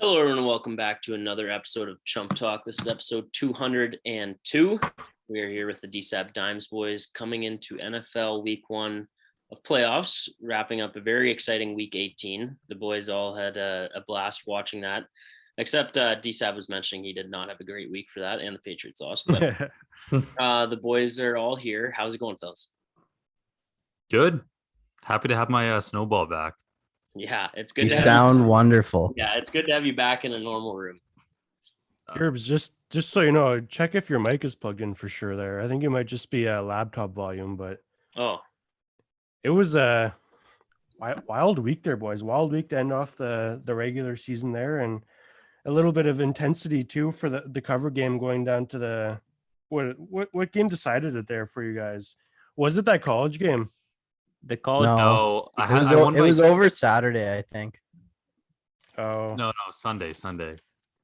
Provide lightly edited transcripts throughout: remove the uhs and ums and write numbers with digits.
Hello, everyone, and welcome back to another episode of Chump Talk. This is episode 202. We are here with the DiSabs Dimes boys coming into NFL Week 1 of playoffs, wrapping up a very exciting Week 18. The boys all had a blast watching that, except DiSabs was mentioning he did not have a great week for that, and the Patriots lost. But the boys are all here. How's it going, fellas? Good. Happy to have my snowball back. Yeah, it's good. You sound wonderful. Yeah, it's good to have you back in a normal room. Gerbs, just so you know, check if your mic is plugged in for sure there. I think it might just be a laptop volume, but it was a wild week there, boys. Wild week to end off the regular season there, and a little bit of intensity too for the cover game going down to the what game decided it there for you guys? Was it that college game? The college? No, it was over Saturday, I think. Oh no, Sunday.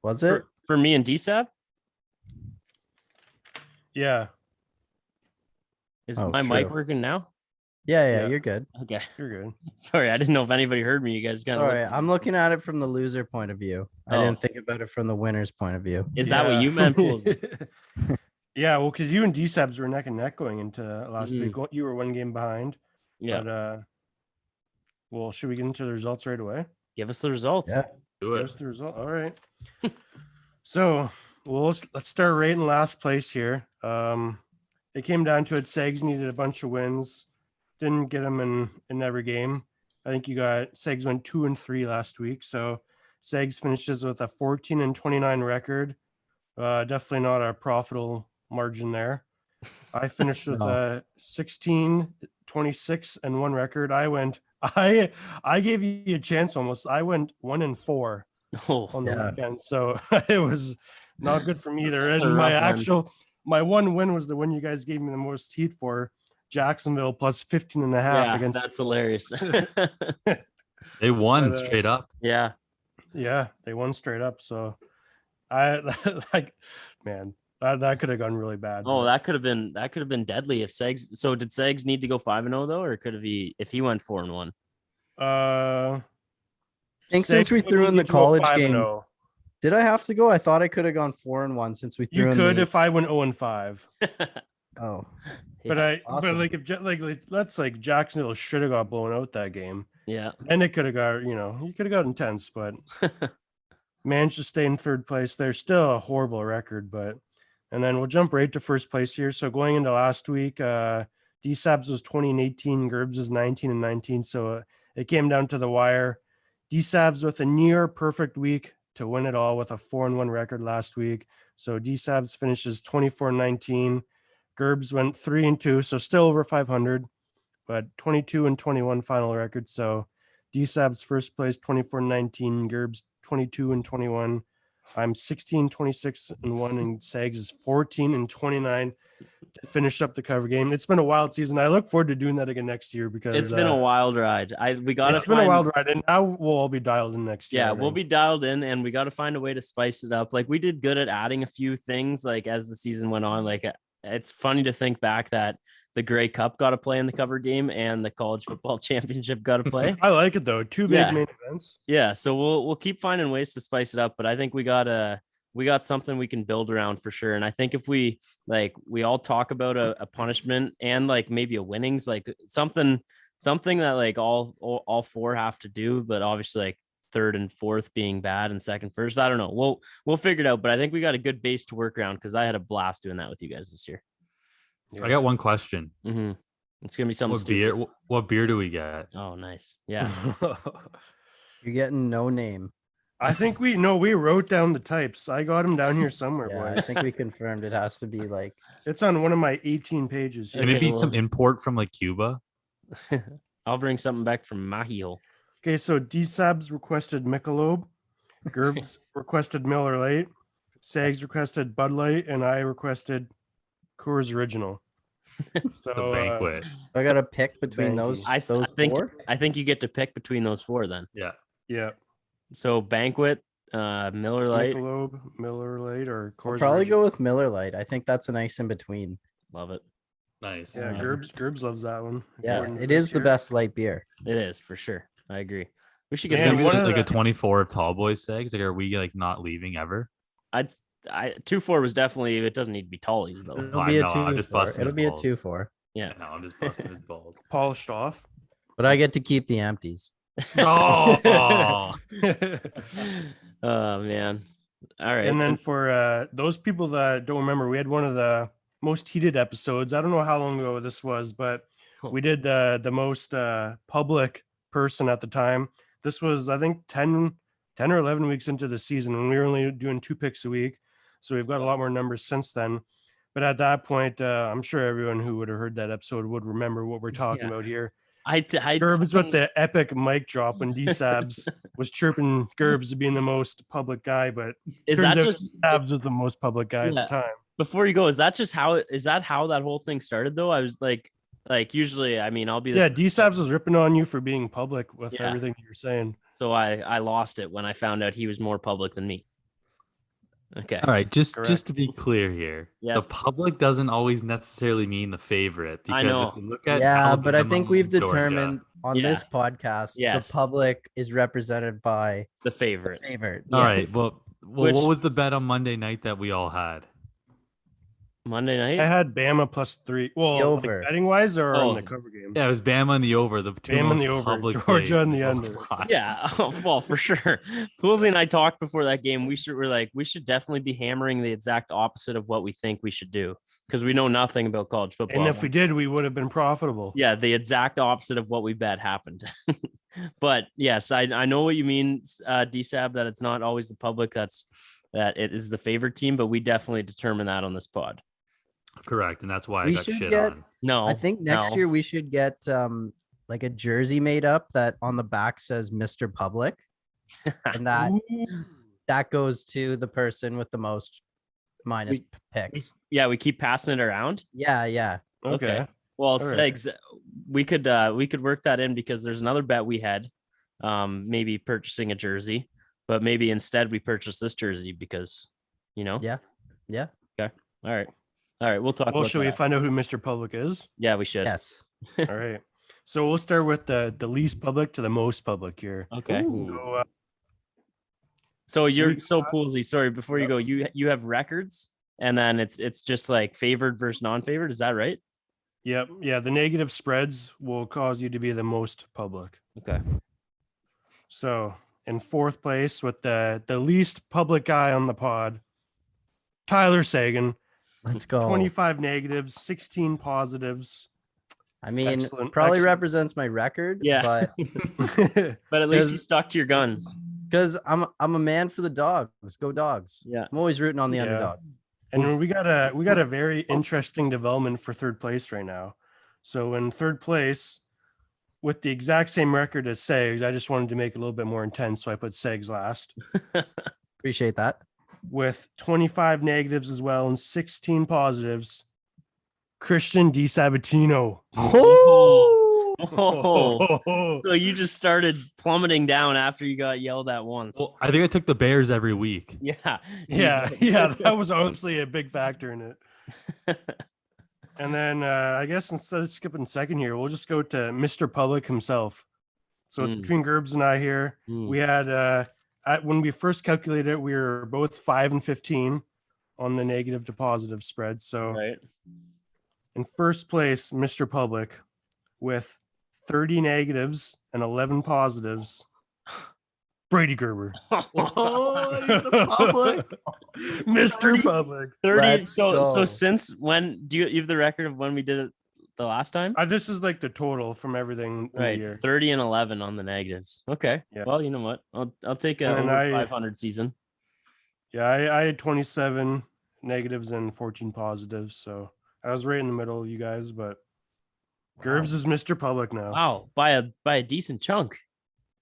Was it for me and DiSabs? Yeah. Is my mic working now? Yeah, you're good. Okay, you're good. Sorry, I didn't know if anybody heard me. You guys got. All right, I'm looking at it from the loser point of view. I didn't think about it from the winner's point of view. Is that what you meant? Yeah, well, because you and DiSabs were neck and neck going into last week. You were one game behind. Yeah. But, well, should we get into the results right away? Give us the results. Yeah. Do it. Give us the result. All right. So, well, let's start right in last place here. It came down to it. Segs needed a bunch of wins. Didn't get them in every game. I think Segs went 2-3 last week. So Segs finishes with a 14-29 record. Definitely not a profitable margin there. I finished with a 16-26-1 record. I gave you a chance almost. I went 1-4 on the weekend, so it was not good for me either. And my one win was the one you guys gave me the most heat for, Jacksonville plus 15.5 against. That's hilarious. They won straight up. Yeah, they won straight up. So I man. That could have gone really bad. Oh, that could have been deadly if Segs. So did Segs need to go 5-0 though, or could have if he went 4-1? I think since we threw in the college game, did I have to go? I thought I could have gone 4-1 since we threw in. You could if I went 0-5. Oh, but let's Jacksonville should have got blown out that game. Yeah, and it could have got you could have got intense, but managed to stay in third place. They're still a horrible record, but. And then we'll jump right to first place here. So going into last week, DiSabs was 20-18, Gerbs was 19-19. So it came down to the wire. DiSabs with a near perfect week to win it all with a 4-1 record last week. So DiSabs finishes 24-19. Gerbs went 3-2, so still over 500, but 22-21 final record. So DiSabs first place 24-19, Gerbs 22-21. I'm 16-26-1, and Segs is 14-29 to finish up the cover game. It's been a wild season. I look forward to doing that again next year because it's been a wild ride. It's been a wild ride, and now we'll all be dialed in next year. Yeah, we'll be dialed in, and we got to find a way to spice it up. Like we did good at adding a few things, like as the season went on. Like it's funny to think back that the Grey Cup got to play in the cover game and the college football championship got to play. I like it though. Two big main events. Yeah. So we'll keep finding ways to spice it up, but I think we got something we can build around for sure. And I think if we all talk about a punishment and like maybe a winnings, like something that like all four have to do, but obviously like third and fourth being bad and second first. I don't know. We'll figure it out, but I think we got a good base to work around because I had a blast doing that with you guys this year. Yeah. I got one question. Mm-hmm. It's gonna be something. What beer do we get? Oh, nice. Yeah. You're getting no name. I think we wrote down the types. I got them down here somewhere. Yeah, boys. I think we confirmed it has to be like. It's on one of my 18 pages. Can it be some import from like Cuba? I'll bring something back from Mahil. Okay, so DiSabs requested Michelob, Gerbs requested Miller Lite, Segs requested Bud Light, and I requested Coors Original. So the banquet. I got to pick between those. I think four? I think you get to pick between those four then. Yeah. So banquet, Miller Lite, Michelob, Miller Lite, or Coors. I'll probably Original. go with Miller Lite. I think that's a nice in between. Love it. Nice. Yeah, Gerbs loves that one. Yeah, it is the best light beer. It is for sure. I agree. We should Is get it gonna be one like of a the- 24 tall boys segs? Like, are we like not leaving ever? I 2-4 was definitely. It doesn't need to be tallies though. It'll I be a know, I'm just 2-4. busting It'll his be a balls. 2-4. Yeah. No, I'm just busting his balls. Polished off. But I get to keep the empties. Oh, Oh man. All right. And then for those people that don't remember, we had one of the most heated episodes. I don't know how long ago this was, but we did the most public person at the time. This was, I think, 10 or 11 weeks into the season when we were only doing 2 picks a week. So we've got a lot more numbers since then. But at that point, I'm sure everyone who would have heard that episode would remember what we're talking about here. Gerbs with the epic mic drop when DiSabs was chirping Gerbs being the most public guy, but is turns that out just DiSabs was the most public guy at the time. before you go? Is that how that whole thing started though? I was like usually, I mean, I'll be DiSabs was ripping on you for being public with Yeah. everything you're saying. So I lost it when I found out he was more public than me. Okay. all right. Just Correct. to be clear here, Yes. the public doesn't always necessarily mean the favorite. I Because know. if you look at Yeah, but I Alabama think we've and Georgia- determined on Yeah. this podcast Yes. the public is represented by The favorite. favorite. All Yeah. right. Well, Which- what was the bet on Monday night that we all had? Monday night. I had Bama +3. Well, like over. betting wise or Oh. on the cover game? Yeah, it was Bama on the over. The two Bama on most the over, public Georgia plays on the of under. last- Yeah, well, for sure. Poolsy and I talked before that game. We should definitely be hammering the exact opposite of what we think we should do because we know nothing about college football. And if we did, we would have been profitable. Yeah, the exact opposite of what we bet happened. But yes, I know what you mean, DSAB, that it's not always the public that it is the favorite team, but we definitely determine that on this pod. Correct, and that's why I We got should shit get- on. No, I think next no. year we should get like a jersey made up that on the back says Mr. Public. And that goes to the person with the most minus picks. Yeah, we keep passing it around. Yeah. Okay. Well, All right. Segs, we could work that in because there's another bet we had, maybe purchasing a jersey, but maybe instead we purchase this jersey because, Yeah. Okay. All right. We'll talk. Well, about should we that. find out who Mr. Public is? Yeah, we should. Yes. All right. So we'll start with the least public to the most public here. Okay. So, So you're we so Poolsy. Sorry, before you go, you have records, and then it's just like favored versus non-favored. Is that right? yep. Yeah. The negative spreads will cause you to be the most public. Okay. So in 4th place with the least public guy on the pod, Tyler Sagan. Let's go. 25 negatives, 16 positives. I mean, Excellent, probably excellent. represents my record. Yeah. But But at least you Because- stuck to your guns. because I'm a man for the dogs. Go dogs. Yeah. I'm always rooting on the Yeah. underdog. And we got a very interesting development for 3rd place right now. So in 3rd place, with the exact same record as Segs, I just wanted to make it a little bit more intense, so I put Segs last Appreciate that. with 25 negatives as well and 16 positives. Christian DiSabatino. Oh, so you just started plummeting down after you got yelled at once. Well, I think I took the Bears every week. Yeah. Yeah, that was honestly a big factor in it. And then I guess instead of skipping second here, we'll just go to Mr. Public himself. So it's Mm. between Gerbs and I here. Mm. We had when we first calculated it, we were both 5 and 15 on the negative to positive spread. So Right. in first place, Mr. Public with 30 negatives and 11 positives. Brady Gerber. Oh, he's the public. Mr. Public. 30. Let's So go. since when do you have the record of when we did it the last time? This is like the total from everything in the Right. year. 30 and 11 on the negatives. Okay. Yeah. Well, you know what? I'll take a And over 500 season. Yeah, I had 27 negatives and 14 positives. So I was right in the middle of you guys, but Gerbs is Mr. Public now. Wow. By a decent chunk.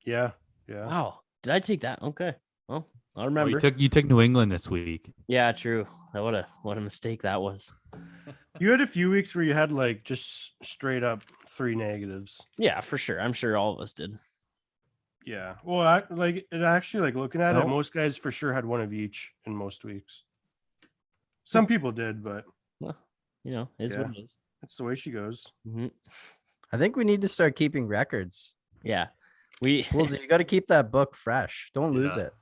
Yeah. Yeah. Wow. Did I take that? Okay. Well, I'll Oh, remember. you took New England this week. Yeah, true. What a mistake that was. You had a few weeks where you had like just straight up 3 negatives. Yeah, for sure. I'm sure all of us did. Yeah. Well, like looking at it, No. most guys for sure had one of each in most weeks. Some people did, but Well, you know, is what Yeah. it is. that's the way she goes. Mhm. I think we need to start keeping records. Yeah. Woolsey, you got to keep that book fresh. Don't lose Yeah. it.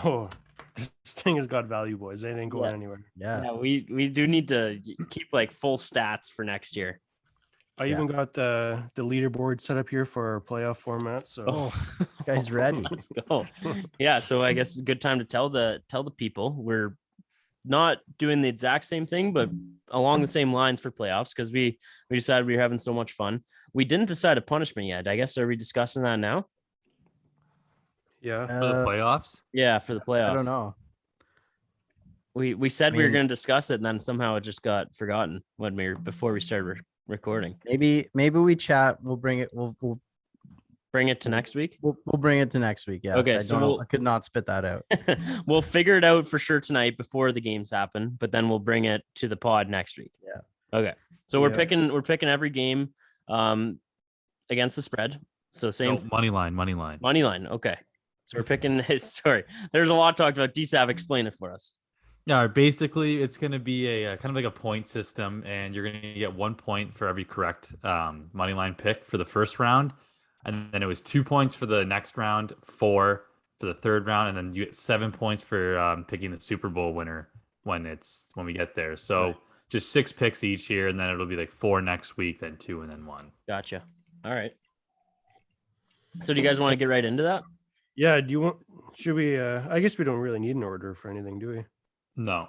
Oh, this thing has got value, boys. It ain't going anywhere. Yeah. we do need to keep like full stats for next year. I even got the leaderboard set up here for our playoff format. So Oh, this guy's ready. Let's go. Yeah, so I guess it's a good time to tell the people we're not doing the exact same thing, but along the same lines for playoffs because we decided we were having so much fun. We didn't decide a punishment yet. I guess are we discussing that now? yeah. For the playoffs? Yeah, for the playoffs. I don't know. We said I we were mean- going to discuss it, and then somehow it just got forgotten before we started recording. Maybe we chat. We'll bring it. We'll Bring it to next week. We'll bring it to next week. Yeah. Okay, I so don't know. we'll- I could not spit that out. We'll figure it out for sure tonight before the games happen, but then we'll bring it to the pod next week. Yeah. Okay. So we're Yeah. picking every game against the spread. So same No, money line. money line. Okay. So we're picking his sorry. There's a lot talked about. DSAB, explain it for us. Yeah, basically it's going to be a kind of like a point system, and you're going to get 1 point for every correct money line pick for the first round, and then it was 2 points for the next round, 4 for the third round, and then you get 7 points for picking the Super Bowl winner when we get there. So just 6 picks each year, and then it'll be like 4 next week, then 2, and then 1. Gotcha. All right. So do you guys want to get right into that? Yeah. Should we? I guess we don't really need an order for anything, do we? No.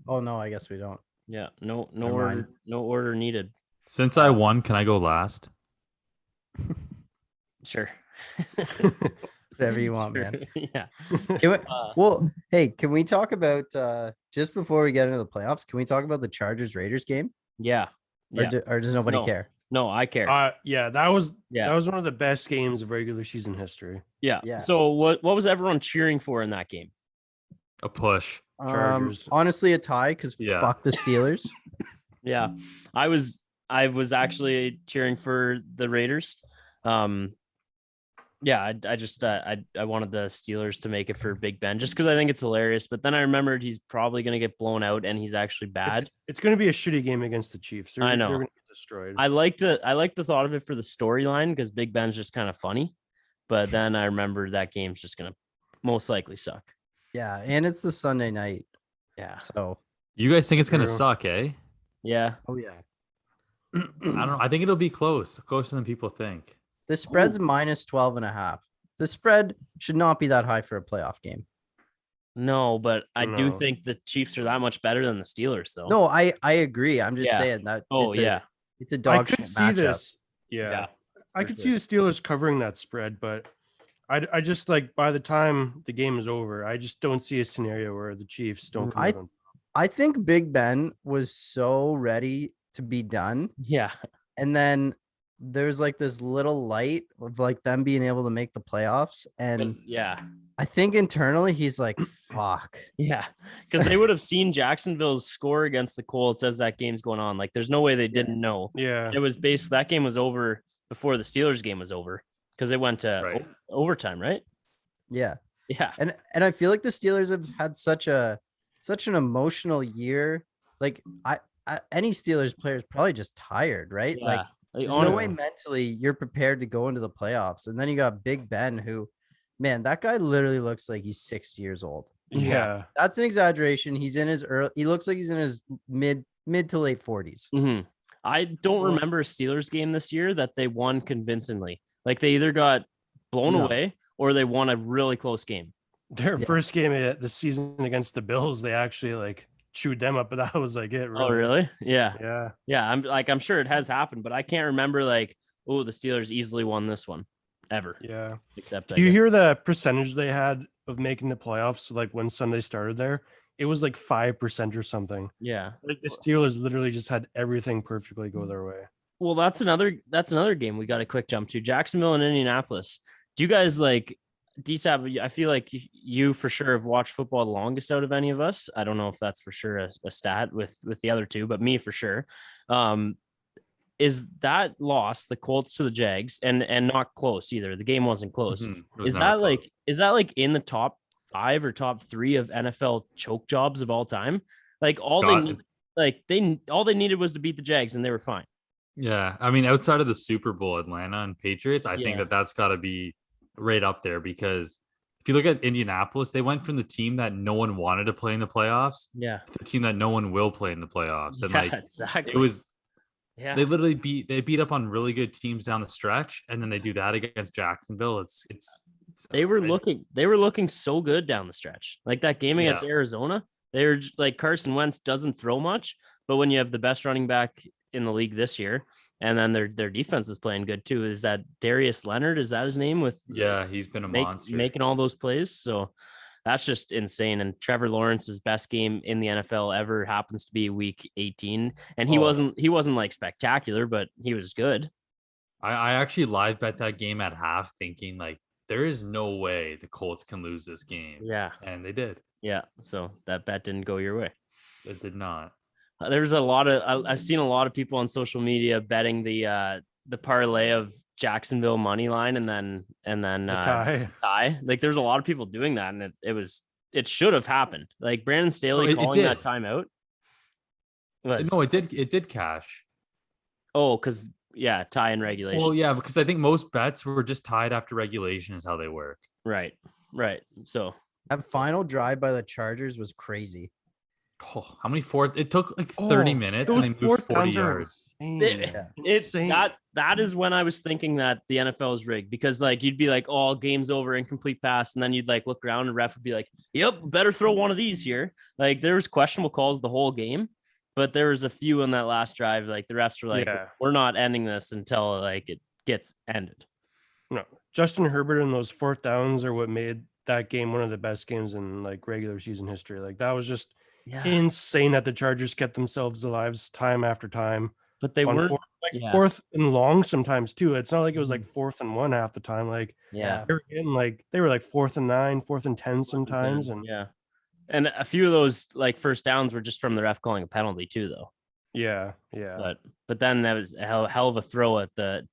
Oh no, I guess we don't. Yeah. No Never order. mind. No order needed. Since I won, can I go last? Sure. Whatever you want, man. Yeah. Can we- well, hey, can we talk about just before we get into the playoffs? Can we talk about the Chargers Raiders game? Yeah. Or, Yeah. or does nobody No. care? No, I care. Yeah. That was Yeah. one of the best games of regular season history. Yeah. Yeah. So what was everyone cheering for in that game? A push. Chargers. Honestly, a tie because Yeah. fuck the Steelers. Yeah. I was actually cheering for the Raiders. Yeah, I just I wanted the Steelers to make it for Big Ben just because I think it's hilarious. But then I remembered he's probably going to get blown out and he's actually bad. It's going to be a shitty game against the Chiefs. I know. They're going to get destroyed. I like the thought of it for the storyline because Big Ben's just kind of funny. But then I remember that game's just going to most likely suck. Yeah, and it's the Sunday night. Yeah. So, You guys think it's going to True. suck, eh? Yeah. oh yeah. I don't know. I think it'll be closer than people think. The spread's minus 12.5. The spread should not be that high for a playoff game. No, but I do No. think the Chiefs are that much better than the Steelers, though. No, I agree. I'm just Yeah. saying that. Oh, it's a, yeah. it's a I dog could shit see matchup. this. Yeah. I for could sure. see the Steelers covering that spread, but I just like by the time the game is over, I just don't see a scenario where the Chiefs don't come out on- I think Big Ben was so ready to be done, Yeah. and then there's like this little light of like them being able to make the playoffs, and Yeah. I think internally he's like, "Fuck." Yeah, because they would have seen Jacksonville's score against the Colts as that game's going on. Like, there's no way they didn't know. Yeah. It was basically that game was over before the Steelers game was over because it went to Right. overtime, right? Yeah, Yeah, and I feel like the Steelers have had such an emotional year. Like any Steelers player is probably just tired, right? yeah. Like there's no way mentally you're prepared to go into the playoffs. And then you got Big Ben, who, man, that guy literally looks like he's 60 years old. Yeah. That's an exaggeration. He's in his early. He looks like he's in his mid to late 40s. Mhm. I don't Well- remember a Steelers game this year that they won convincingly. Like they either got blown No. away or they won a really close game. Their Yeah. first game of the season against the Bills, they actually like chewed them up, but that was like it. Oh, really? Yeah. Yeah. Yeah. I'm sure it has happened, but I can't remember like, oh, the Steelers easily won this one ever. Yeah. Except I Do you guess- hear the percentage they had of making the playoffs? Like when Sunday started there, it was like 5% or something. Yeah. Like the Steelers literally just had everything perfectly go their way. Well, that's another game we got a quick jump to. Jacksonville and Indianapolis. Do you guys like DSAB? I feel like you for sure have watched football the longest out of any of us. I don't know if that's for sure a stat with the other two, but me for sure. Is that loss the Colts to the Jags and not close either? The game wasn't close. Mhm. It was Is never that close. like in the top 5 or top 3 of NFL choke jobs of all time? Like all got they needed was to beat the Jags and they were fine. Yeah, I mean, outside of the Super Bowl, Atlanta and Patriots, I think Yeah. that's got to be right up there because if you look at Indianapolis, they went from the team that no one wanted to play in the playoffs Yeah. to the team that no one will play in the playoffs. And like exactly. it was Yeah. they literally beat up on really good teams down the stretch, and then they do that against Jacksonville. It's They were looking so good down the stretch. Like that game against Yeah. Arizona, they were like Carson Wentz doesn't throw much, but when you have the best running back in the league this year, and then their defense is playing good too. Is that Darius Leonard? Is that his name? he's been a monster. Making all those plays. So that's just insane. And Trevor Lawrence's best game in the NFL ever happens to be week 18. And he wasn't like spectacular, but he was good. I actually live bet that game at half thinking like there is no way the Colts can lose this game. Yeah. And they did. Yeah. So that bet didn't go your way. It did not. There's a lot of I've seen a lot of people on social media betting the parlay of Jacksonville money line and then tie. Like there's a lot of people doing that, and it should have happened. Like Brandon Staley calling that timeout. No, it did cash. Oh, because tie in regulation. Well, yeah, because I think most bets were just tied after regulation is how they work. Right. So that final drive by the Chargers was crazy. Oh, how many fourth? It took like 30 minutes and they moved 40 yards. That is when I was thinking that the NFL is rigged, because like you'd be like, oh, game's over, incomplete pass, and then you'd like look around and ref would be like, yep, better throw one of these here. Like there was questionable calls the whole game, but there was a few in that last drive. Like the refs were like, we're not ending this until like it gets ended. No, Justin Herbert and those fourth downs are what made that game one of the best games in like regular season history. Like that was just insane that the Chargers kept themselves alive time after time. But they weren't fourth and long sometimes too. It's not like it was like 4th and 1 half the time. Like they were getting like they were like 4th and 9, 4th and 10 sometimes. And a few of those like first downs were just from the ref calling a penalty too, though. Yeah. But then that was a hell of a throw at the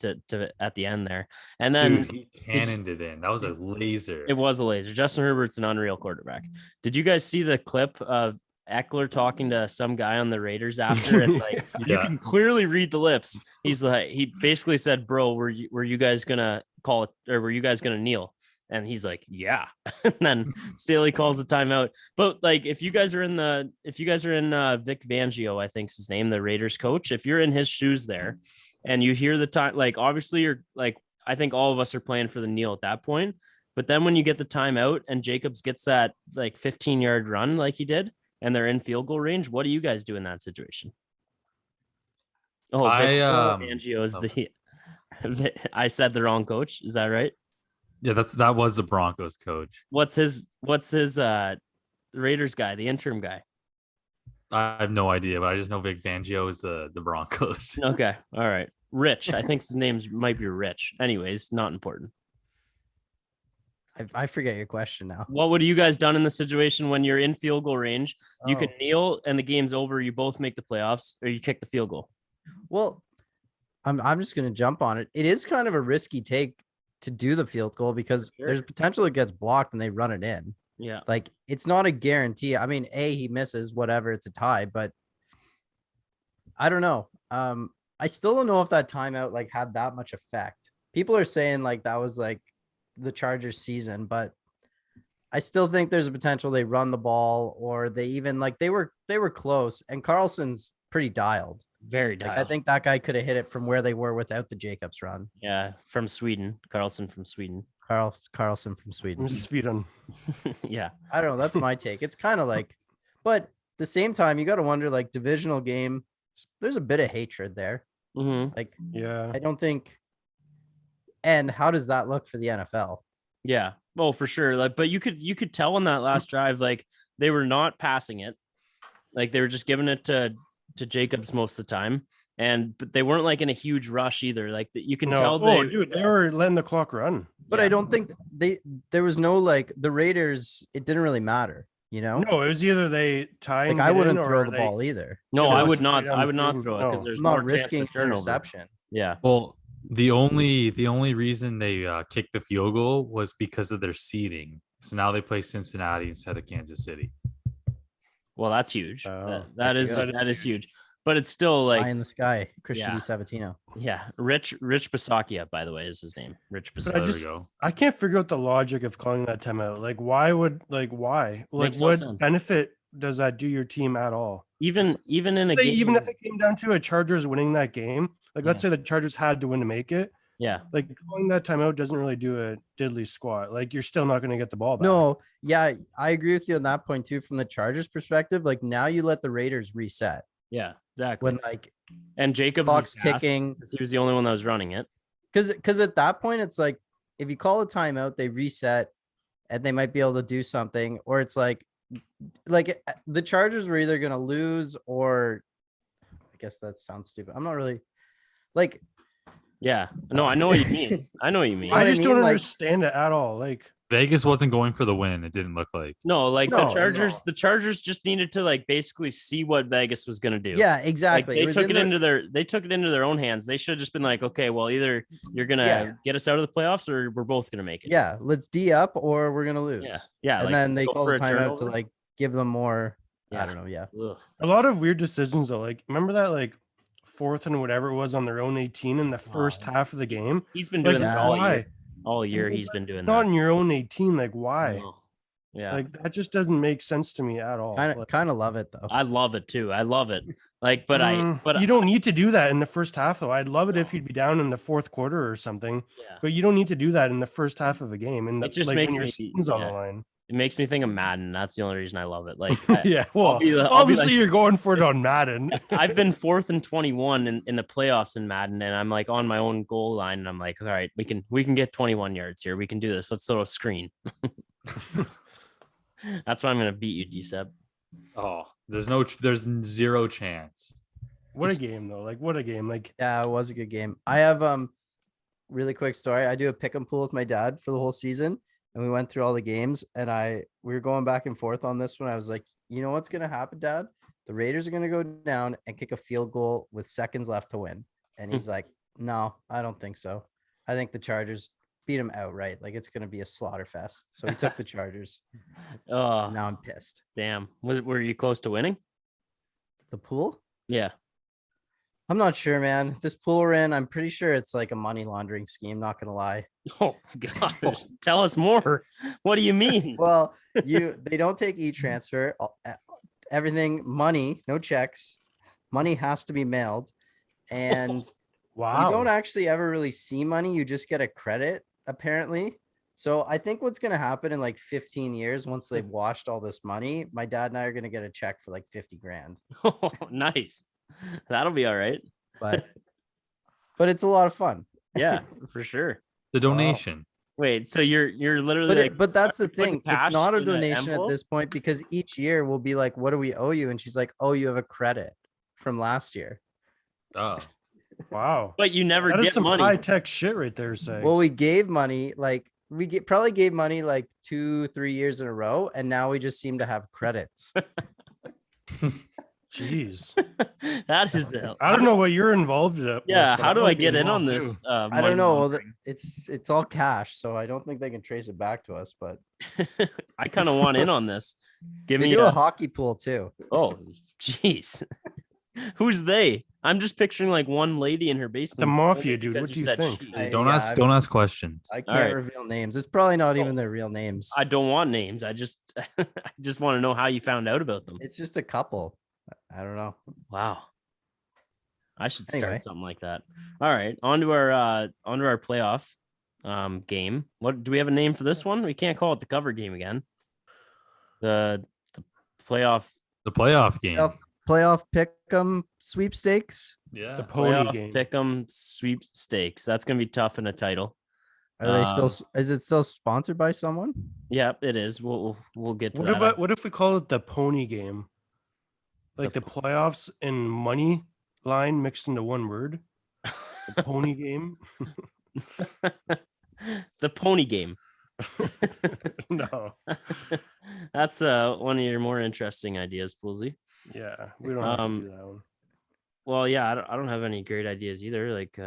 end there. And then he cannoned it in. That was a laser. It was a laser. Justin Herbert's an unreal quarterback. Did you guys see the clip of Eckler talking to some guy on the Raiders after? And like you can clearly read the lips. He's like, he basically said, "Bro, were you guys gonna call it, or were you guys gonna kneel?" And he's like, "Yeah." And then Staley calls the timeout. But like, if you guys are in Vic Fangio, I think's his name, the Raiders coach, if you're in his shoes there and you hear the time, like obviously you're like, I think all of us are playing for the kneel at that point. But then when you get the timeout and Jacobs gets that like 15-yard run like he did, and they're in field goal range, what do you guys do in that situation? Oh, Fangio is I said the wrong coach. Is that right? Yeah, that was the Broncos coach. What's his Raiders guy, the interim guy? I have no idea, but I just know Vic Fangio is the Broncos. Okay. All right. Rich. I think his name might be Rich. Anyways, not important. I forget your question now. What would you guys done in the situation when you're in field goal range? You can kneel and the game's over. You both make the playoffs, or you kick the field goal. Well, I'm just gonna jump on it. It is kind of a risky take to do the field goal because there's potential it gets blocked and they run it in. Yeah. Like it's not a guarantee. I mean, he misses, whatever, it's a tie, but I don't know. I still don't know if that timeout like had that much effect. People are saying like that was like the Chargers season, but I still think there's a potential they run the ball, or they even like they were close, and Carlson's pretty dialed. Very dialed. Like, I think that guy could have hit it from where they were without the Jacobs run. Yeah, from Sweden. Carlson from Sweden. Carlson from Sweden. Sweden. Yeah. I don't know. That's my take. It's kind of like, but at the same time, you got to wonder, like, divisional game, there's a bit of hatred there. Mm-hmm. Like, yeah, I don't think. And how does that look for the NFL? Yeah. Oh, for sure. Like, but you could tell on that last drive, like they were not passing it. Like they were just giving it to Jacobs most of the time. But they weren't like in a huge rush either. Like you can tell. They were letting the clock run. But I don't think there was no, like, the Raiders, it didn't really matter, you know? No, it was either they tie. Like I wouldn't throw the ball either. No, I would not. I would not throw it because there's not more risking chance for turnover. interception. Yeah. Well, the only reason they kicked the field goal was because of their seeding. So now they play Cincinnati instead of Kansas City. Well, that's huge. That is huge. but it's still Eye like, in the sky, Christian Yeah. DiSabatino. yeah, Rich Bisaccia, by the way, is his name. Rich But Bisaccia. There we go. I can't figure out the logic of calling that timeout. Like, why? Like, Makes no what sense. benefit does that do your team at all? Even in a Say, game, even if it came down to a Chargers winning that game, like let's say the Chargers had to win to make it, yeah, like calling that timeout doesn't really do a diddly squat. Like you're still not going to get the ball back. No, yeah, I agree with you on that point too. From the Chargers' perspective, like now you let the Raiders reset yeah, exactly. when like And Jacobs clock's is gassed ticking. 'cause he was the only one that was running it. Because at that point it's like if you call a timeout, they reset and they might be able to do something, or it's like the Chargers were either gonna lose or I guess that sounds stupid. I'm not really like Yeah, no, I know what you mean. I know what you mean. know what I I just don't mean? Like- understand it at all. Like, Vegas wasn't going for the win. It didn't look like. No, like No, the Chargers just needed to like basically see what Vegas was gonna do. yeah, Like exactly. they was took in it their- into their own hands. They should have just been like, okay, well, either you're gonna Yeah. get us out of the playoffs or we're both gonna make it. yeah, let's D up or we're gonna lose. Yeah. And like, then they go call for the a timeout to turnover. like give them more. Yeah. I don't know. Yeah. Ugh. a lot of weird decisions though. Like, remember that like 4th and whatever it was on their own 18 in the first half of the game? He's been Like, doing that all why? year. All year he's been doing Not that. in your own 18. Like, why? No. Yeah. Like that just doesn't make sense to me at all. Like, Kind of love it though. I love it too. I love it. Like, but you don't need to do that in the first half though. I'd love it if you'd be down in the 4th quarter or something, yeah. but you don't need to do that in the first half of a game. And It just like makes when your me- season's on the yeah. line. It makes me think of Madden. That's the only reason I love it. Like, Yeah, well, be like- obviously you're going for it on Madden. I've been 4th and 21 in the playoffs in Madden, and I'm like on my own goal line, and I'm like, all right, we can get 21 yards here. We can do this. Let's throw a screen. That's why I'm gonna beat you, DSab. Oh, there's zero chance. What a game though! Like what a game! Like Yeah, it was a good game. I have really quick story. I do a pick and pool with my dad for the whole season, and we went through all the games, and we were going back and forth on this one. I was like, you know what's gonna happen, Dad? The Raiders are gonna go down and kick a field goal with seconds left to win. And he's like, no, I don't think so. I think the Chargers beat them outright. Like it's gonna be a slaughter fest. So we took the Chargers. Oh, Now I'm pissed. damn. Were you close to winning? The pool? Yeah. I'm not sure, man. This pool we're in, I'm pretty sure it's like a money laundering scheme. Not gonna lie. Oh gosh. Tell us more. What do you mean? Well, they don't take e-transfer. Everything money, no checks. Money has to be mailed, and wow, you don't actually ever really see money. You just get a credit, apparently. So I think what's gonna happen in like 15 years, once they've washed all this money, my dad and I are gonna get a check for like 50 grand. Oh, nice. That'll be all right. But it's a lot of fun. Yeah, for sure. The donation. Wait, so you're literally But that's the you're putting thing. cash It's not a in an donation at envelope? this point because each year we'll be like, what do we owe you? And she's like, oh, you have a credit from last year. Oh, wow. But you never That is get some money. high tech shit right there, Sags. Well, we gave money, like probably gave money like 2-3 years in a row, and now we just seem to have credits. Jeez, That is I don't know what you're involved in. Yeah, but how do wanna I be get in on involved this? too. I money don't know. laundering? It's all cash, so I don't think they can trace it back to us. But I kind of want in on this. Give they me do a a, hockey pool too. oh, jeez. Who's they? I'm just picturing like one lady in her basement. The mafia, because dude. What you do you said think? she. don't Yeah, ask questions. I can't right. reveal names. It's probably not Oh. even their real names. I don't want names. I just I just want to know how you found out about them. It's just a couple. I don't know. Wow. I should start Anyway. something like that. All right, on to our playoff game. What do we have a name for this one? We can't call it the cover game again. The playoff The playoff game. Playoff pick'em sweepstakes. Yeah. The pony playoff game. pick'em sweepstakes. That's gonna be tough in a title. Are they still? Is it still sponsored by someone? Yeah, it is. We'll get to What that. about what if we call it the pony game? Like the playoffs and money line mixed into one word. The pony game. The pony game. No. That's one of your more interesting ideas, Poolsy. Yeah, we don't have to Um, do that one. Well, yeah, I don't have any great ideas either. Like,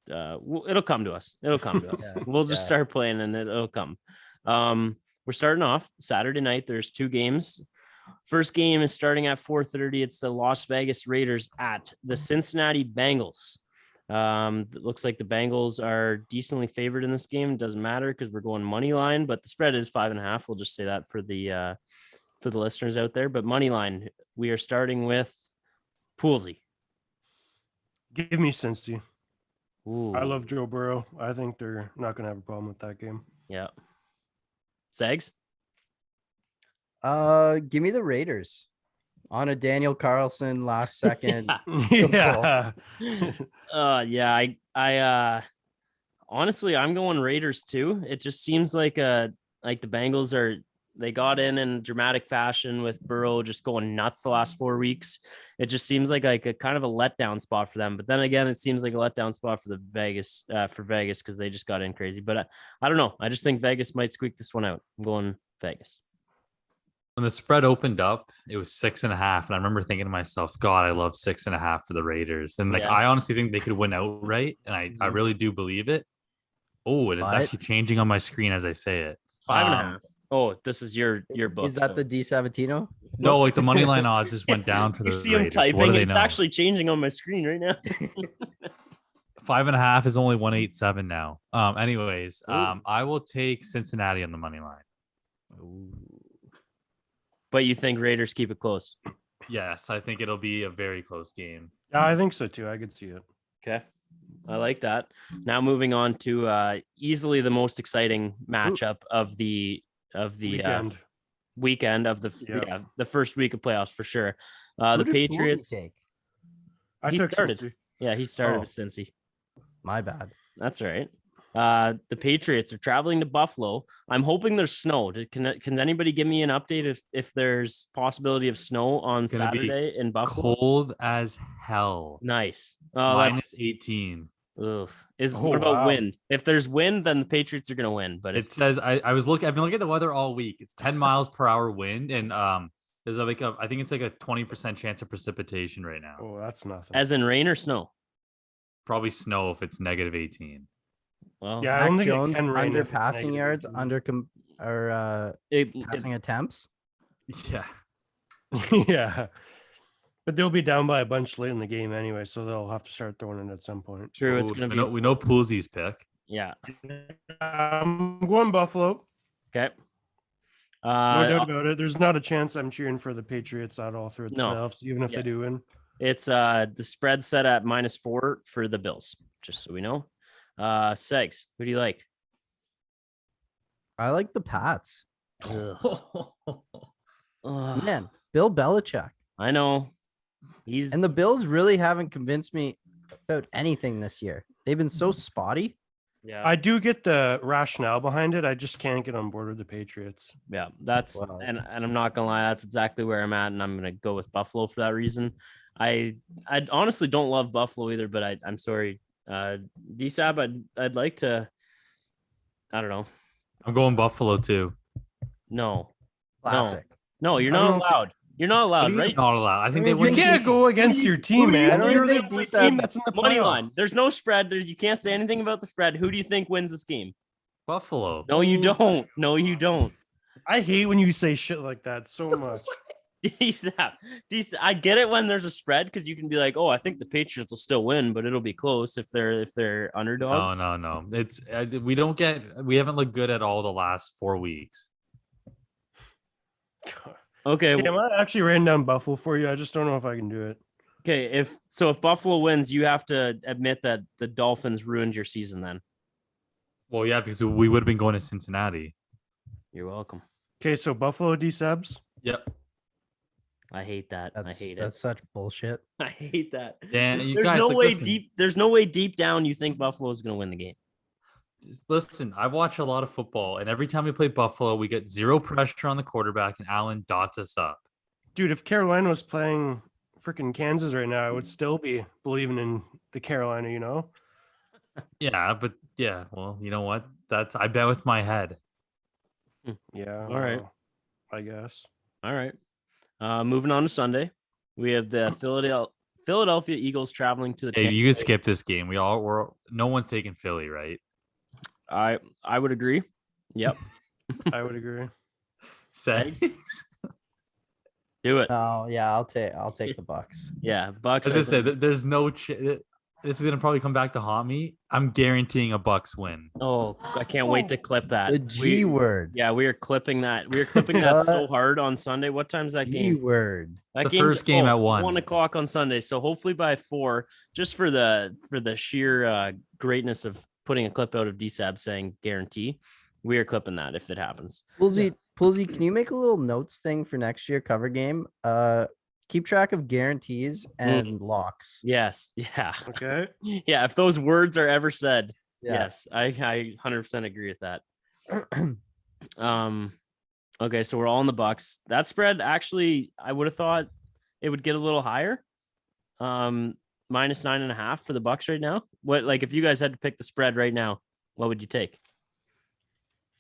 it'll come to us. It'll come to us. Yeah, We'll just yeah. start playing, and it'll come. We're starting off Saturday night. There's two games First game is starting at 4:30. It's the Las Vegas Raiders at the Cincinnati Bengals. It looks like the Bengals are decently favored in this game. It doesn't matter because we're going money line, but the spread is 5.5. We'll just say that for the listeners out there. But money line, we are starting with Poolsy. Give me Cincy. Ooh, I love Joe Burrow. I think they're not going to have a problem with that game. yeah. Segs? Give me the Raiders on a Daniel Carlson last second. Yeah. Yeah. I honestly, I'm going Raiders too. It just seems like the Bengals they got in dramatic fashion with Burrow just going nuts the last 4 weeks. It just seems like a kind of a letdown spot for them. But then again, it seems like a letdown spot for Vegas because they just got in crazy. But I don't know. I just think Vegas might squeak this one out. I'm going Vegas. When the spread opened up, it was 6.5. And I remember thinking to myself, God, I love 6.5 for the Raiders. And Yeah. I honestly think they could win outright. And I really do believe it. Oh, it is But- actually changing on my screen as I say it. 5.5. Oh, this is your book. Is that the D Sabatino? No, like the money line odds just went down for the You see him Raiders. What do typing. they It's know? actually changing on my screen right now. 5.5 is only 187 now. Anyways, Ooh. I will take Cincinnati on the money line. But you think Raiders keep it close? Yes, I think it'll be a very close game. Yeah, I think so too. I could see it. Okay. I like that. Now moving on to easily the most exciting matchup of the Weekend. weekend of the first week of playoffs for sure. The Who did Poolsy Patriots. take? I He took started. Cincy. Yeah, he started Oh. with Cincy. My bad. That's all right. The Patriots are traveling to Buffalo. I'm hoping there's snow. Can anybody give me an update if there's possibility of snow on It's gonna be Saturday in Buffalo? Cold as hell. Nice. Oh, that's Minus 18. ugh. Oh, What about wow. wind? If there's wind, then the Patriots are gonna win. But It if says I've been looking at the weather all week. It's 10 miles per hour wind, and there's I think it's like a 20% chance of precipitation right now. Oh, that's nothing. as in rain or snow. Probably snow if it's negative 18. Well, Yeah, I don't Mac think it Jones can rain under if it's passing negative yards, 18. under it- passing attempts. Yeah. Yeah. But they'll be down by a bunch late in the game anyway, so they'll have to start throwing it at some point. true. It's Ooh, gonna so be we know Poolsy's pick. yeah. I'm going Buffalo. Okay. No doubt about it. There's not a chance I'm cheering for the Patriots at all through the No. playoffs, even if Yeah. they do win. It's the spread set at -4 for the Bills, just so we know. Segs, who do you like? I like the Pats. Ugh, Man, Bill Belichick. I know. He's And the Bills really haven't convinced me about anything this year. They've been so spotty. yeah. I do get the rationale behind it. I just can't get on board with the Patriots. Yeah, that's Wow. and I'm not gonna lie, that's exactly where I'm at, and I'm gonna go with Buffalo for that reason. I honestly don't love Buffalo either, but I'm sorry, DSAB, I'd like to. I don't know. I'm going Buffalo too. No, Classic. no, you're I don't not know if allowed. You're not What allowed, do you right? mean not allowed. I think they You win. You think can't he's- go against your team, who do you man. think You're the think only DSAB team that's in the Money playoffs. line. There's no spread. You can't say anything about the spread. Who do you think wins this game? Buffalo. No, you don't. No, you don't. I hate when you say shit like that so much. DSAP. I get it when there's a spread because you can be like, oh, I think the Patriots will still win, but it'll be close if they're underdogs. No. It's we haven't looked good at all the last 4 weeks. Okay, Okay, I actually ran down Buffalo for you. I just don't know if I can do it. okay. If Buffalo wins, you have to admit that the Dolphins ruined your season. Then Well, yeah, because we would have been going to Cincinnati. you're welcome. Okay, so Buffalo D-Subs. Yep. I hate that. I hate it. That's such bullshit. I hate that. Yeah, you There's guys, no like, way listen. deep. There's no way deep down you think Buffalo is going to win the game. Just listen, I watch a lot of football, and every time we play Buffalo, we get zero pressure on the quarterback, and Allen dots us up. Dude, if Carolina was playing freaking Kansas right now, I would still be believing in the Carolina, you know? Yeah, but yeah, well, you know what? I bet with my head. Yeah. All right. well, I guess. All right. Moving on to Sunday, we have the Philadelphia Eagles traveling to the. Hey, Tampa you could Bay. skip this game. No one's taking Philly, right? I would agree. Yep. I would agree. Say. Do it. Oh yeah, I'll take the Bucks. Yeah, Bucks. As I I said, think- there's no. This is gonna probably come back to haunt me. I'm guaranteeing a Bucks win. Oh, I can't wait to clip that. The G word. Yeah, we are clipping that. We are clipping that so What? hard on Sunday. What time's that G game? word. That The game's- first game at 1. 1:00 on Sunday. So hopefully by 4, just for the sheer greatness of putting a clip out of DiSabs saying guarantee, we are clipping that if it happens. Poolsy, can you make a little notes thing for next year cover game? Keep track of guarantees and locks. Yes. Yeah. Okay. Yeah. If those words are ever said, Yeah. yes, I 100% agree with that. Okay, so we're all in the Bucks. That spread actually, I would have thought it would get a little higher. -9.5 for the Bucks right now. What, like, if you guys had to pick the spread right now, what would you take?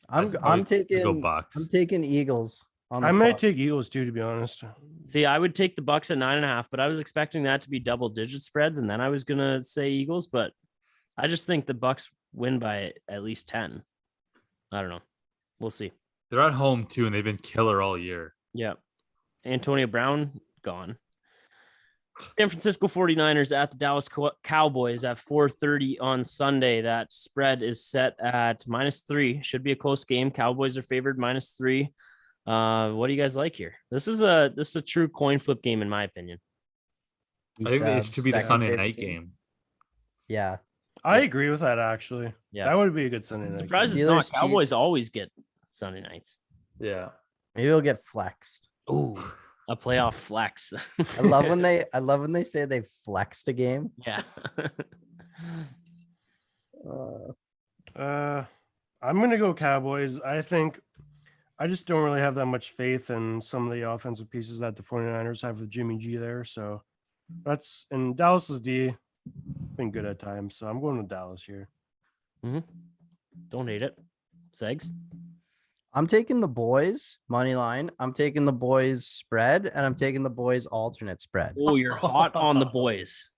I'm Go taking Bucks. I'm taking Eagles. On I the might puck. take Eagles too, to be honest. See, I would take the Bucks at 9.5, but I was expecting that to be double-digit spreads, and then I was gonna say Eagles, but I just think the Bucks win by at least 10. I don't know. We'll see. They're at home too, and they've been killer all year. Yeah. Antonio Brown gone. San Francisco 49ers at the Dallas Cowboys at 4:30 on Sunday. That spread is set at -3. Should be a close game. Cowboys are favored -3. What do you guys like here? This is a true coin flip game, in my opinion. I think it DiSabs' should be the second Sunday favorite night team. game. Yeah. I agree with that, actually. Yeah. That would be a good Sunday I'm night. surprised game. it's not. Steelers, Cowboys Chiefs. always get Sunday nights. Yeah. Maybe we'll get flexed. Ooh, a playoff flex. I love when they say they flexed a game. Yeah. I'm gonna go Cowboys. I think I just don't really have that much faith in some of the offensive pieces that the 49ers have with Jimmy G there. So that's and Dallas's D been good at times. So I'm going with Dallas here. Don't hate it. Segs. I'm taking the boys money line. I'm taking the boys spread, and I'm taking the boys alternate spread. Oh, you're hot on the boys.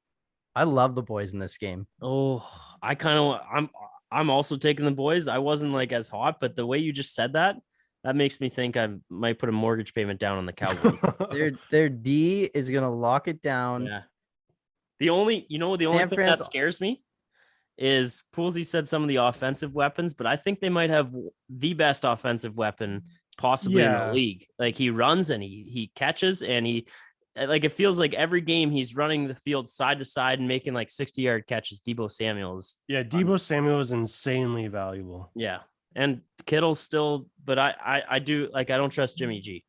I love the boys in this game. Oh, I'm also taking the boys. I wasn't like as hot, but the way you just said that makes me think I might put a mortgage payment down on the Cowboys. Their D is gonna lock it down. Yeah. The only San thing that Fran's- scares me is Poolsy said some of the offensive weapons, but I think they might have the best offensive weapon possibly in Yeah. the league. Like he runs and he catches and it feels like every game he's running the field side to side and making like 60-yard catches. Debo Samuel's. Yeah, Debo Samuel is insanely valuable. Yeah. And Kittle's still, but I do like, I don't trust Jimmy G.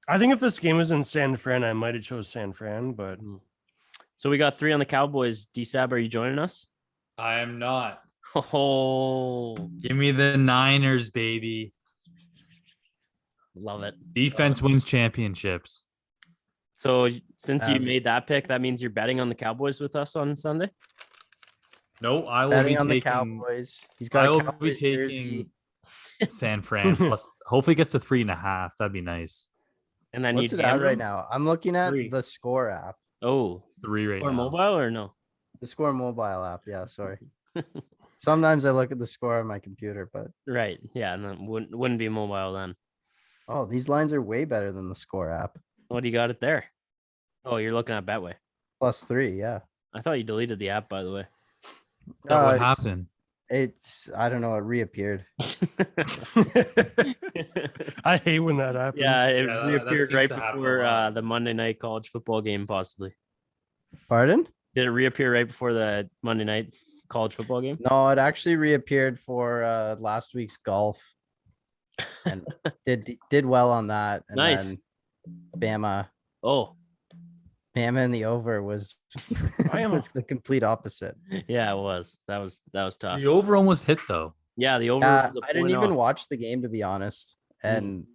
I think if this game was in San Fran, I might have chose San Fran, but So we got 3 on the Cowboys. DiSab, are you joining us? I am not. Oh, Give me the Niners, baby. love it. Defense wins championships. So since you Um, made that pick, that means you're betting on the Cowboys with us on Sunday? No, I will Betting be on the taking. Cowboys. He's got I a will be Cowboys jersey. taking San Fran plus. Hopefully, gets to 3.5. That'd be nice. And then What's you it at right now? I'm looking at 3. the Score app. Oh, 3 right or now. mobile or no? The Score mobile app. Yeah, sorry. Sometimes I look at the score on my computer, but Right. Yeah. And then wouldn't be mobile then. oh, these lines are way better than the Score app. What do you got it there? Oh, you're looking at Betway. +3, yeah. I thought you deleted the app, by the way. Yeah, what it's- happened? It's I don't know. It reappeared. I hate when that happens. Yeah, it Yeah, that reappeared seems right to happen a before lot. the Monday night college football game, possibly. Pardon? Did it reappear right before the Monday night college football game? No, it actually reappeared for last week's golf, and did well on that. And Nice. then Oh, Bama in the over was Bama. was the complete opposite. yeah, it was. That was tough. The over almost hit though. Yeah, the over was a I didn't point even off. watch the game, to be honest. And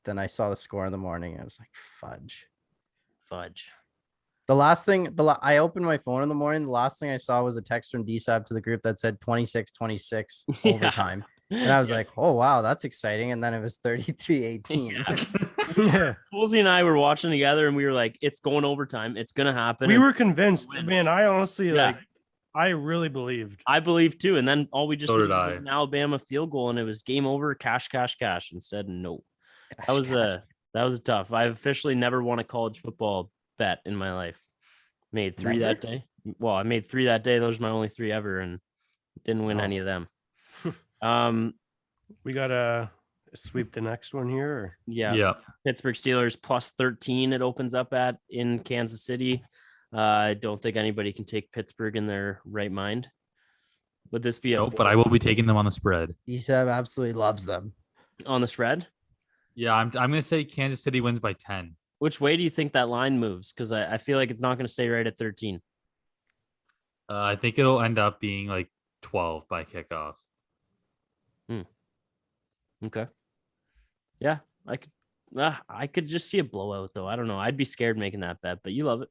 then I saw the score in the morning. I was like, fudge. Fudge. The last thing, I opened my phone in the morning. The last thing I saw was a text from DSAB to the group that said 26-26 Yeah. overtime. And I was Yeah. like, oh, wow, that's exciting. And then it was 33-18. Yeah. Yeah. Poolsy and I were watching together and we were like, it's going overtime. It's going to happen. We And were convinced. win. Man, I honestly Yeah. I really believed. I believe too. And then all we just So needed did was I. an Alabama field goal and it was game over, cash. Instead, no. That was Gosh, That was tough. I've officially never won a college football bet in my life. Made 3 that day. Well, I made 3 that day. Those are my only 3 ever, and didn't win any of them. We gotta sweep the next one here. Or? Yeah. Pittsburgh Steelers plus 13. It opens up at in Kansas City. I don't think anybody can take Pittsburgh in their right mind. Would this be Nope, but I will be taking them on the spread. DiSab absolutely loves them. on the spread? Yeah, I'm gonna say Kansas City wins by 10. Which way do you think that line moves? Because I feel like it's not going to stay right at 13. I think it'll end up being like 12 by kickoff. Okay. Yeah, I could just see a blowout though. I don't know. I'd be scared making that bet, but you love it.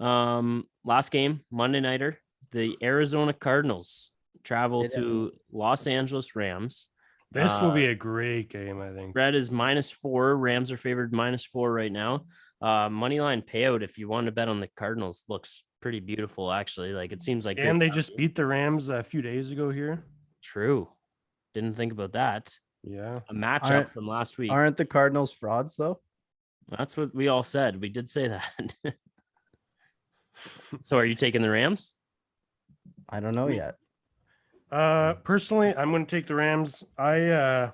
Mm-hmm. Last game, Monday nighter, the Arizona Cardinals travel to Los Angeles Rams. This will be a great game, I think. Spread is -4. Rams are favored -4 right now. Moneyline payout, if you want to bet on the Cardinals, looks pretty beautiful, actually. Like it seems like. And they just beat the Rams a few days ago here. True. Didn't think about that. Yeah. A matchup from last week. Aren't the Cardinals frauds though? That's what we all said. We did say that. So are you taking the Rams? I don't know yet. Personally, I'm going to take the Rams. I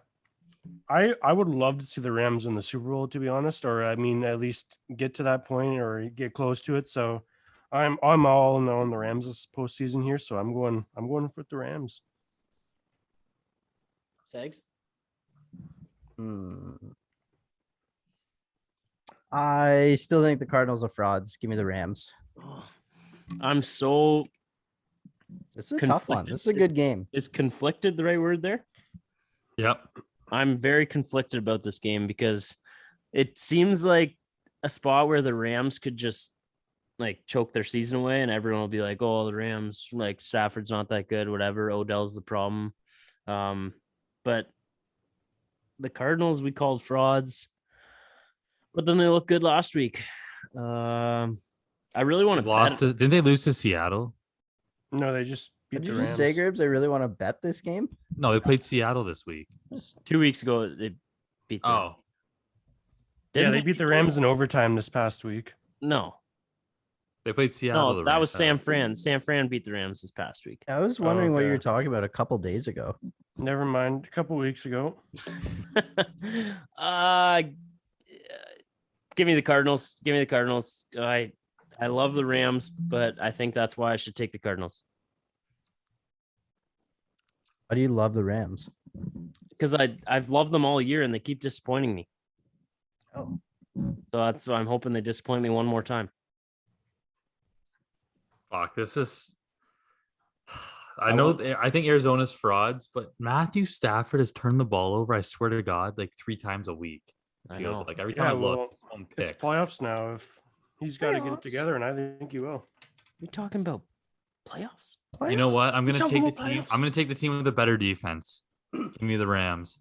would love to see the Rams in the Super Bowl, to be honest, or I mean, at least get to that point or get close to it. So I'm all in on the Rams this postseason here. So I'm going with the Rams. Sags? I still think the Cardinals are frauds. Give me the Rams. I'm so. This is a tough one. This is a good game. Is conflicted the right word there? Yep. I'm very conflicted about this game because it seems like a spot where the Rams could just like choke their season away and everyone will be like, oh, the Rams, like Stafford's not that good, whatever. Odell's the problem. But the Cardinals we called frauds, but then they looked good last week. I really want to didn't they lose to Seattle? No, they just beat Did the you Rams. just say, Gribs? I really want to bet this game. No, they played Seattle this week. 2 weeks ago. They beat them. Oh, Yeah, they beat the Rams in overtime this past week. No, they played Seattle. no, that was San Fran. San Fran beat the Rams this past week. I was wondering what you were okay. talking about a couple days ago. Never mind. A couple weeks ago. Give me the Cardinals. Give me the Cardinals. I love the Rams, but I think that's why I should take the Cardinals. Why do you love the Rams? Because I've loved them all year and they keep disappointing me. Oh. So that's why I'm hoping they disappoint me one more time. Fuck, this is. I think Arizona's frauds, but Matthew Stafford has turned the ball over, I swear to God, like 3 times a week. It feels like every time I look, it's playoffs now. If he's got to get it together, and I think he will. We're talking about playoffs. You know what? I'm gonna We're take the talking team. about I'm gonna take the team with a better defense. Give me the Rams.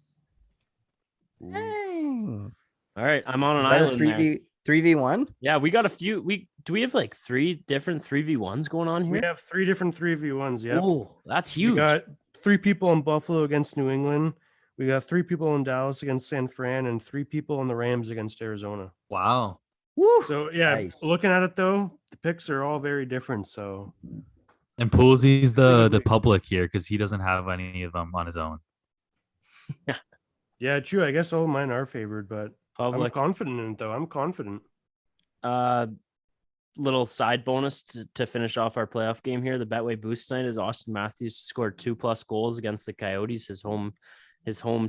Dang. All right, I'm on an Is that island a 3v1? Yeah, we got a few. Do we have like 3 different 3v1s going on here? We have 3 different 3v1s. Yeah. Oh, that's huge. We got 3 people in Buffalo against New England. We got 3 people in Dallas against San Fran, and 3 people in the Rams against Arizona. Wow. Woo. So yeah, Nice. looking at it though, the picks are all very different. So And Poolsy's the public here because he doesn't have any of them on his own. yeah, true. I guess all of mine are favored, but I'm Public. confident in it though. I'm confident. Little side bonus to finish off our playoff game here. The Betway boost tonight is Austin Matthews scored 2+ goals against the Coyotes, his home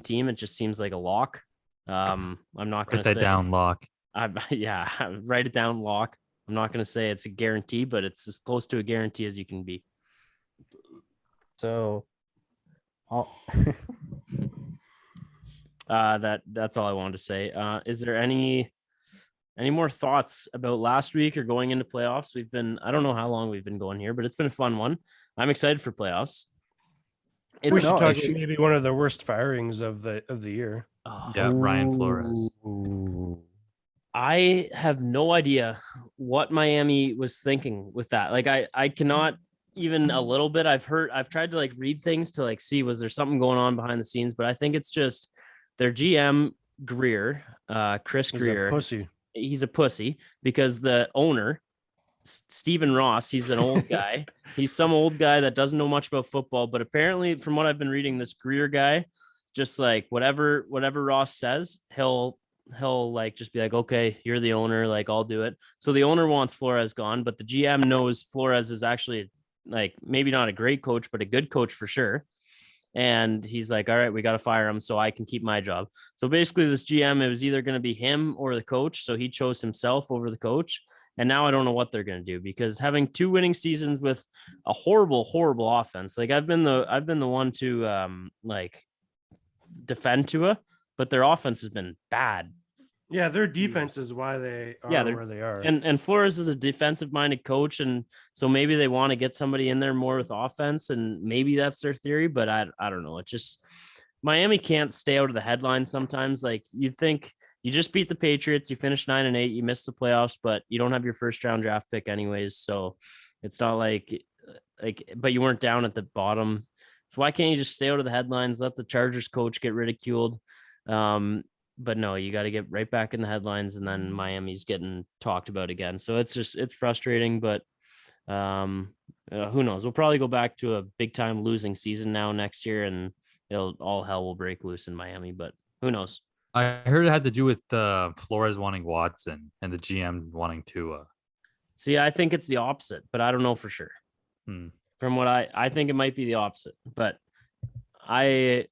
team. It just seems like a lock. I'm not going Write to that say down, lock. write it down, lock. I'm not going to say it's a guarantee, but it's as close to a guarantee as you can be. So, that's all I wanted to say. Is there any more thoughts about last week or going into playoffs? I don't know how long we've been going here, but it's been a fun one. I'm excited for playoffs. We should talk maybe one of the worst firings of the year. Yeah, Ryan Flores. I have no idea what Miami was thinking with that. Like I cannot even a little bit. I've tried to like read things to like see was there something going on behind the scenes, but I think it's just their GM Greer, Chris He's a Greer, pussy. he's a pussy because the owner, Stephen Ross, he's an old guy. He's some old guy that doesn't know much about football, but apparently, from what I've been reading, this Greer guy, just like whatever Ross says, he'll like just be like, okay, you're the owner, like I'll do it. So the owner wants Flores gone, but the GM knows Flores is actually like maybe not a great coach, but a good coach for sure. And he's like, all right, we got to fire him so I can keep my job. So basically, this GM, it was either going to be him or the coach. So he chose himself over the coach. And now I don't know what they're going to do, because having 2 winning seasons with a horrible offense, like I've been the one to like defend Tua, but their offense has been bad. Yeah, their defense is why they are where they are. And Flores is a defensive minded coach, and so maybe they want to get somebody in there more with offense, and maybe that's their theory, but I don't know. It's just Miami can't stay out of the headlines sometimes. Like you'd think you just beat the Patriots, you finished 9-8, you missed the playoffs, but you don't have your first round draft pick anyways, so it's not like but you weren't down at the bottom. So why can't you just stay out of the headlines, let the Chargers coach get ridiculed? But no, you got to get right back in the headlines, and then Miami's getting talked about again. So it's frustrating, but who knows? We'll probably go back to a big time losing season now next year, and all hell will break loose in Miami, but who knows? I heard it had to do with Flores wanting Watson and the GM wanting Tua. See, I think it's the opposite, but I don't know for sure. From what I think it might be the opposite, but I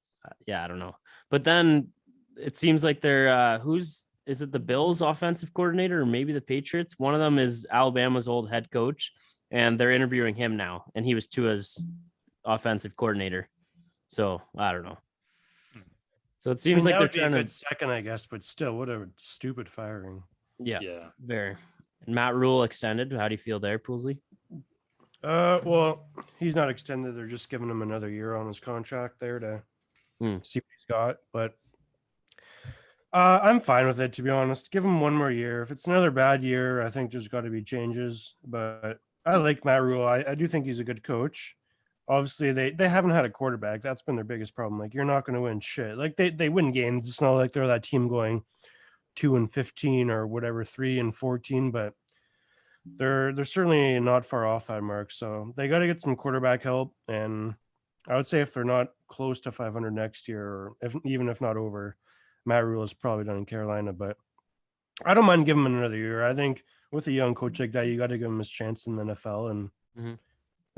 don't know. But then it seems like they're is it the Bills offensive coordinator or maybe the Patriots? One of them is Alabama's old head coach, and they're interviewing him now, and he was Tua's offensive coordinator. So I don't know. So it seems like they're trying to second, I guess, but still, what a stupid firing. Yeah, very. And Matt Rule extended. How do you feel there, Poolsy? Well, he's not extended. They're just giving him another year on his contract there to see what he's got. But I'm fine with it, to be honest. Give him one more year. If it's another bad year, I think there's got to be changes. But I like Matt Rule. I do think he's a good coach. Obviously, they haven't had a quarterback. That's been their biggest problem. Like, you're not going to win shit. Like, they win games. It's not like they're that team going 2-15 or whatever, 3-14, but they're certainly not far off that mark. So they got to get some quarterback help. And I would say if they're not close to 500 next year, or even if not over, Matt Rule is probably done in Carolina. But I don't mind giving him another year. I think with a young coach like that, you got to give him his chance in the NFL. And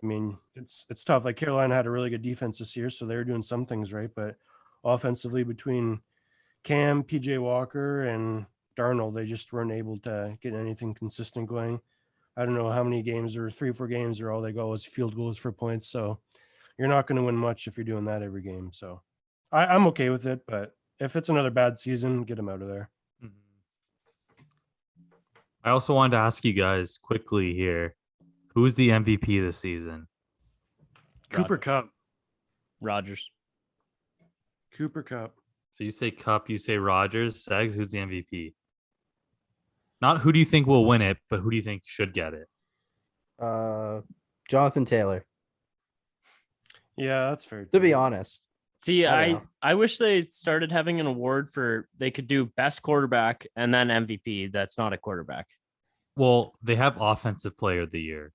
I mean, it's tough. Like, Carolina had a really good defense this year, so they were doing some things right. But offensively, between Cam, PJ Walker, and Darnold, they just weren't able to get anything consistent going. I don't know how many games, or 3 or 4 games, or all they go is field goals for points. So you're not going to win much if you're doing that every game. So I'm okay with it. But if it's another bad season, get him out of there. I also wanted to ask you guys quickly here, who's the MVP this season? Cooper Kupp. Rodgers. Cooper Kupp. So you say Kupp, you say Rodgers. Segs, who's the MVP? Not who do you think will win it, but who do you think should get it? Jonathan Taylor. Yeah, that's fair. To be honest. See, I wish they started having an award for, they could do best quarterback and then MVP. That's not a quarterback. Well, they have offensive player of the year.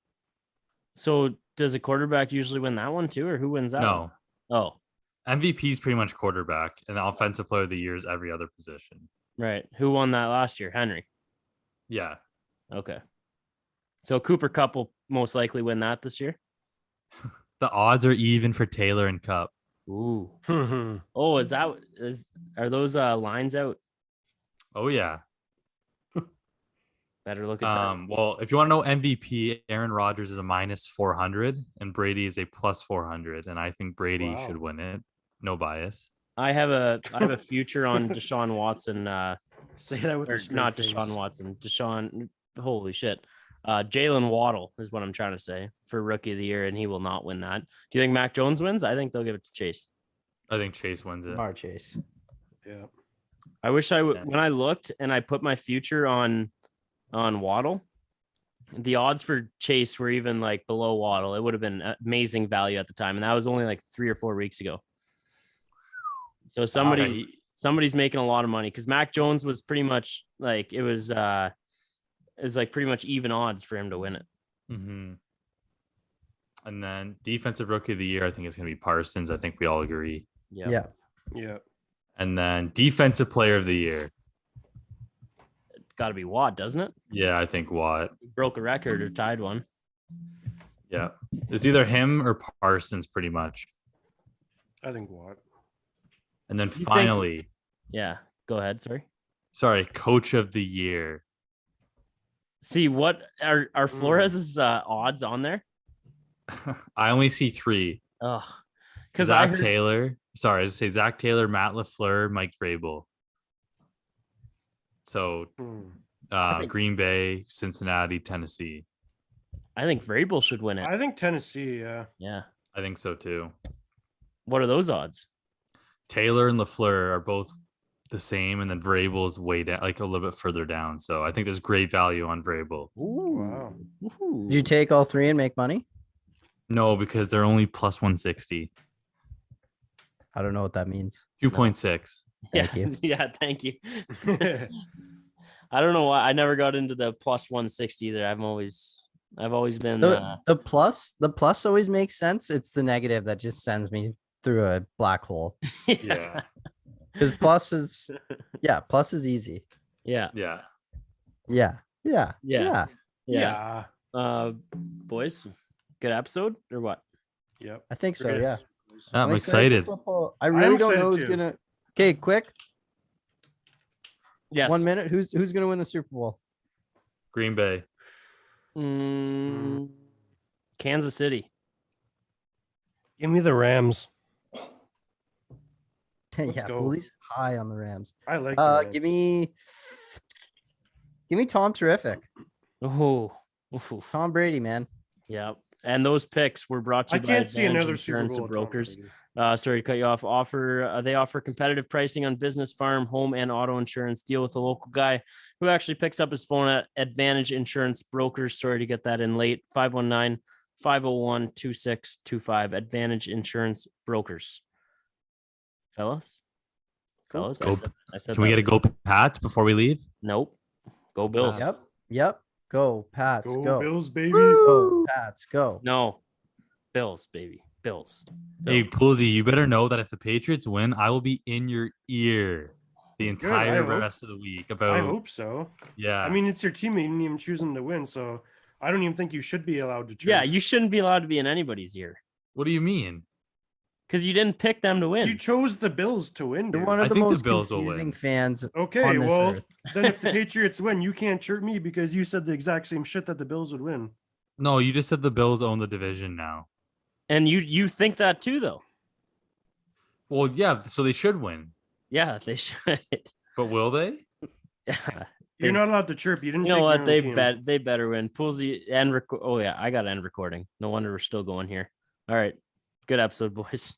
So does a quarterback usually win that one too, or who wins that No. one? Oh. MVP is pretty much quarterback, and the offensive player of the year is every other position. Right. Who won that last year? Henry. Yeah. Okay. So Cooper Kupp will most likely win that this year? The odds are even for Taylor and Kupp. Ooh. Oh, are those lines out? Oh yeah. Better look at that. Well, if you want to know MVP, Aaron Rodgers is a -400 and Brady is a +400, and I think Brady should win it. No bias. I have a future on Deshaun Watson. Say that with a not face. Deshaun Watson. Deshaun, holy shit. Jalen Waddle is what I'm trying to say for Rookie of the Year, and he will not win that. Do you think Mac Jones wins? I think they'll give it to Chase. I think Chase wins it. Mar Chase. Yeah. I wish when I looked and I put my future on Waddle, the odds for Chase were even like below Waddle. It would have been amazing value at the time, and that was only like 3 or 4 weeks ago. So somebody Somebody's making a lot of money because Mac Jones was pretty much like it was like pretty much even odds for him to win it. Mm-hmm. And then defensive rookie of the year, I think it's going to be Parsons. I think we all agree. Yeah. Yeah. And then defensive player of the year. Got to be Watt, doesn't it? Yeah, I think Watt. Broke a record or tied one. Yeah. It's either him or Parsons pretty much. I think what? And then think- finally, Yeah. Go ahead. sorry, coach of the year. See what are Flores's odds on there? I only see 3. Oh, because Zach Taylor. Sorry, I say Zach Taylor, Matt LaFleur, Mike Vrabel. So think- Green Bay, Cincinnati, Tennessee. I think Vrabel should win it. I think Tennessee. Yeah. Yeah. I think so too. What are those odds? Taylor and LaFleur are both the same, and then Vrabel is way down, like a little bit further down. So I think there's great value on Vrabel. Wow. Ooh. Did you take all 3 and make money? No, because they're only plus 160. I don't know what that means. 2.6. Yeah. Thank you. Yeah. Thank you. I don't know why I never got into the plus 160 either. I've always been The plus always makes sense. It's the negative that just sends me through a black hole. Yeah. Because plus is easy. yeah. Yeah. Yeah. Yeah. Yeah. Yeah. Yeah. Boys, good episode or what? Yep. I think so. Forget it. Yeah. I'm for excited. football. I really don't know excited who's too. gonna. Okay, quick. Yes. 1 minute. Who's gonna win the Super Bowl? Green Bay. Kansas City. Give me the Rams. Let's Yeah, go. Bully's high on the Rams. I like. the Rams. Give me Tom Terrific. Oh. Tom Brady, man. Yeah. And those picks were brought to I you by can't see Advantage another Super Insurance Bowl. and with Tom Brokers. Brady. Sorry to cut you off. They offer competitive pricing on business, farm, home, and auto insurance. Deal with a local guy who actually picks up his phone at Advantage Insurance Brokers. Sorry to get that in late. 519-501-2625. Advantage Insurance Brokers. Fellas? Go. I said Can we that. get a go Pats before we leave? Nope. Go Bills. Yep. Go Pats. Go. Bills, baby. Go Pats. Go. No. Bills, baby. Bills. Hey, Poolsy, you better know that if the Patriots win, I will be in your ear the Good, entire I hope. rest of the week. I About hope so. yeah. I mean, it's your team. You didn't even choose them to win, so I don't even think you should be allowed to choose. Yeah, you shouldn't be allowed to be in anybody's ear What do you mean? because you didn't pick them to win. You chose the Bills to win. You're Dude. one I of the think the most Bills will confusing win. fans. Okay, on this well, earth. then if the Patriots win, you can't chirp me because you said the exact same shit that the Bills would win. No, you just said the Bills own the division now. And you think that too, though. Well, yeah, so they should win. Yeah, they should. But will they? Yeah. You're not allowed to chirp. You didn't. You know take what? your own They team. they better win. Poolsy and oh yeah, I got to end recording. No wonder we're still going here. All right, good episode, boys.